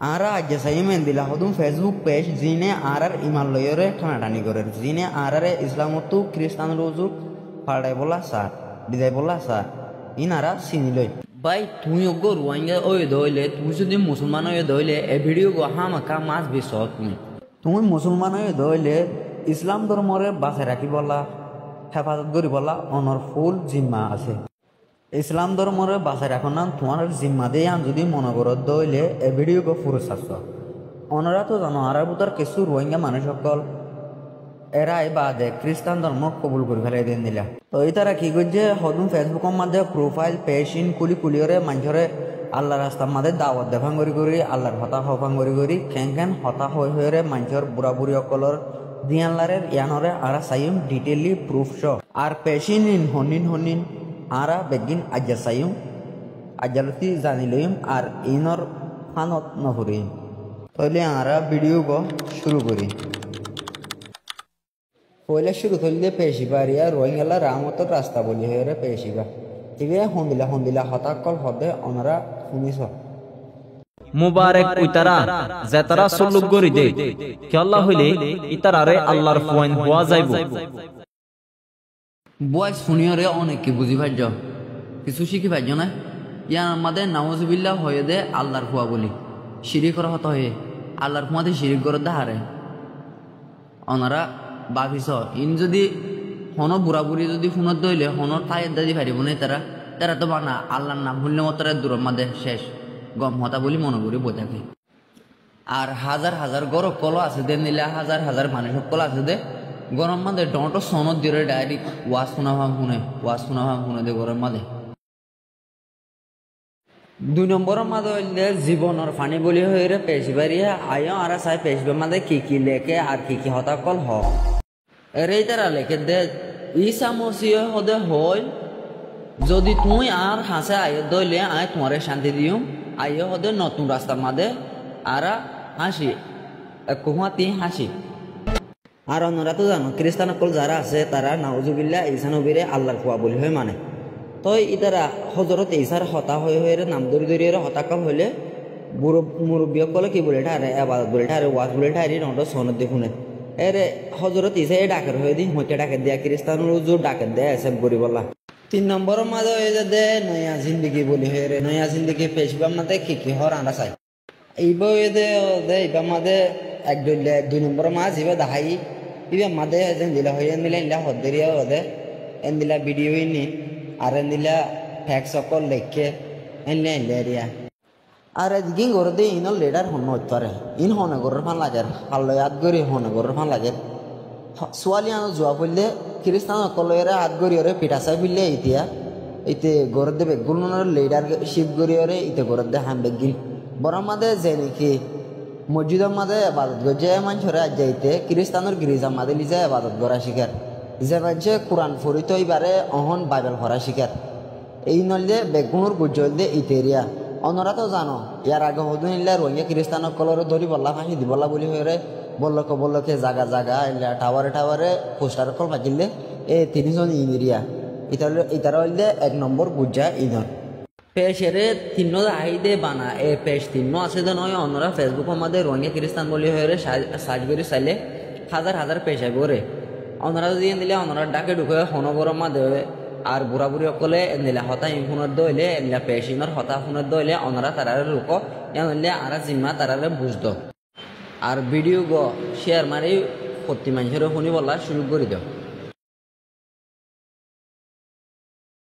আরা আজ সাই মেন দিলা হদুম Facebook page জিনে আরার ইমান লয়রে টানাটানি করে জিনে আরারে ইসলামতো খ্রিস্টান রোজু ফাড়াই বলা সার বিদায় বলা সার ইনারা চিনি লই ভাই তুই গো রোহিঙ্গা ওই দইলে তুই যদি মুসলমান হয়ে দইলে এ ভিডিও গো হামাকা মাছ বেশ তুমি মুসলমান হয়ে দইলে ইসলাম ধর্মরে বাঁচাই রাখি বলা হেফাজত করি বলা অনর ফুল জিম্মা আছে ইসলাম ধর্মরে বাঁচাই রাখো না তোমার জিম্মা দিয়ে আন যদি মনে করো দইলে এ ভিডিও গো পুরো চাচ্ছ অনরা তো জানো আর বুতার কিছু রোহিঙ্গা মানুষ সকল এরাই বাদে খ্রিস্টান ধর্ম কবুল করে ফেলে দিন দিলা তো এই তারা কি করছে হদুম ফেসবুকের মধ্যে প্রোফাইল পেশিন কুলি মানুষরে আল্লাহ রাস্তার মাঝে দাওয়াত দেফাং করি আল্লাহর হতা হফাং করি খেন হতা হয়ে মানুষের বুড়া বুড়ি অকলর দিয়ানলারের ইয়ানরে আরা চাইম ডিটেইলি প্রুফ শ আর পেশিন হনিন আরা বেগিন আজ্জা চাইম আজ্জালতি জানি লইম আর ইনর ফানত নহরিম তাহলে আরা ভিডিও গো শুরু করি পয়লা শুরু করলে পেশিবারিয়া রোহিঙ্গালা রামতর রাস্তা বলি হয়ে পেশিবা ঠিক হন্দিলা হতাকল হবে ওনারা শুনিস মুবারক উইতারা জেতারা সুলুক গরি দে কি আল্লাহ হইলে ইতারারে আল্লাহর পয়েন্ট হওয়া যাইব বয়স শুনিয়রে অনেক কি বুঝি পাইছ কিছু শিখি পাইছ না ইয়ার আমাদের নাউজুবিল্লাহ হয়ে দে আল্লাহর ফুয়া বলি শিরিক করা হত হয়ে আল্লাহর ফুয়াতে শিরিক করে দেহারে ওনারা ভাবিস ইন যদি হন বুড়া বুড়ি যদি ফোনত দইলে হনর ঠাইয়ের দাদি পারিব না তারা তো বানা আল্লাহর নাম ভুললে মতরে দূরের মাঝে শেষ গম হতা বলি মনে করি বই থাকে আর হাজার গরম কল আছে দে নিলে হাজার মানুষ কল আছে দে গরম মাঝে ডটো সনদ দিয়ে ডাইরেক্ট ওয়াজ শোনা ভাঙ শুনে দে গরম মাঝে 2 নম্বরের মাঝে হইলে জীবনের ফানি বলি হয়ে পেশি বাড়িয়ে আয়ো আর চাই পেশবের মাঝে কি লেখে আর কি হতাকল হ এরেই তারা লেখে দে ঈসা মসিহ হদে হই যদি তুই আর হাসে আয়ো দইলে আয় তোমারে শান্তি দিও আয়ো হদে নতুন রাস্তার মাঝে আর হাসি কুমাতি হাসি আর অন্যরা তো জানো খ্রিস্টান অকল যারা আছে তারা নাউজুবিল্লাহ ঈসা নবীরে আল্লাহর ফুয়া বলি হয়ে মানে তো ইতারা হজরত ঈসার হতা হয়ে নাম ধরি হতাকল হইলে মুরব্বী সকলে কি বলে ঠারে আবাদত বলে ঠারে ওয়াজ বলে ঠারি নট সনদ দেখুনে এরে হজরত ঈসা এই ডাকের হয়ে দি হইতে ডাকে দেয়া খ্রিস্টান রোজুর ডাকে দেয়া এসব করি বলা 3 নম্বরের মাঝে হয়ে দে নয়া জিন্দগি বলি হয়ে রে নয়া জিন্দগি পেশবার মাঝে কি হর আনা চাই এইব হয়ে দে এইবার মাঝে 2 নম্বরের মাঝ ইবা দেখাই ইবা মাঝে দিলা হয়ে দিলা ইলা হদেরিয়া হদে এন দিলা ভিডিও নি আর এন দিলা ফ্যাক্স সকল লেখে এনলে এরিয়া আর এদিকে করে দে ইনর লিডার হন হইতারে ইন হনে গরের ফান লাগে হাল্লো ইয়াদ গরি হনে গরের ফান লাগে সোয়ালি আনো জোয়া বললে খ্রিস্টান সকলেরা হাত গরিয়রে পিঠাচাই ফিরলে ইতে গরত দেবে গুলনের লিডার শিব গরিয়রে ইতে গরত দে হাম বেগিন বড় মাঝে যে নাকি মসজিদের মাঝে আবাদত গজে মানুষরা যাইতে খ্রিস্টানের গির্জার মাঝে লিজে আবাদত করা শিকার যে বাজে কোরআন ফরিত এবারে অহন বাইবেল পড়া শিকার এই নলে বেগুনের গুজল দে ইতেরিয়া অন্যরা তো জানো ইয়ার আগে হদুন ইল্লা রোহিঙ্গা খ্রিস্টান সকলের ধরি বল্লা ফাঁসি দিবল্লা বলি হয়ে বল্লকে জাগা ইল্লা টাওয়ারে পোস্টার কল ফাঁকিলে 3 জন ইন্দিরিয়া ইতারা হইলে 1 নম্বর গুজা ইদন পেশেরে 3 আইদে বানা পেশ 3 আছে যে নয় অন্যরা ফেসবুকের মধ্যে রোহিঙ্গা খ্রিস্টান বলি হয়ে সাজ করে চাইলে হাজার পেশ আইব রে অন্যরা যদি দিলে অন্যরা ডাকে ঢুকে হনগরের মাঝে আর বুড়া বুড়ি সকলে এনিলা হতা ইফোনত দইলে এনিলা পেশিনর হতা ফোনত দইলে অনরা তারারে লোক এনলে আর জিম্মা তারারে বুঝতো আর ভিডিও গো শেয়ার মারি প্রতি মানুষের শুনি বলা শুরু করে দাও।